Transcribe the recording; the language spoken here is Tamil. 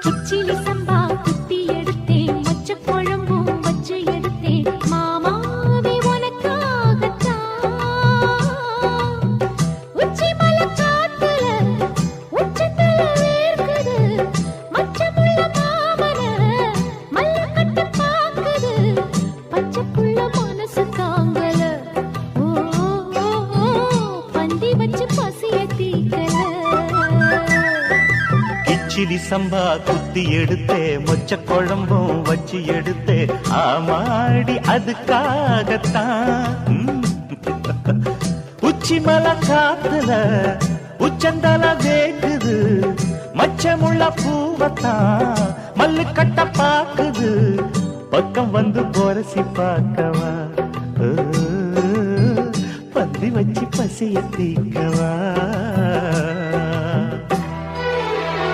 கிச்சிலி சம்பா குத்தி எடுத்தேன், மொச்ச குழம்பும் வச்சு எடுத்தேன், மாமாவே உனக்காகத்தான். உச்சி மலை காத்துல உச்சத்துல வேர்க்குது, மச்சமுள்ள மாமன மல்லக்கட்டு பாக்குது, பச்சைக்குள்ள மனசு தாங்கல. ஓ பந்தி வச்சு பசிய தீக்கல. கிச்சிலி சம்பா குத்தி எடுத்தே, மொச்ச குழம்பும் வச்சு எடுத்தே, ஆமாடி அதுக்காகத்தான். உச்சி மலை காத்துல உச்சந்தல வேக்குது, மச்சமுள்ள பூவத்தான் மல்லு கட்ட பாக்குது, பக்கம் வந்து போரசி பார்க்கவா, பந்தி வச்சு பசிய தீக்கவா.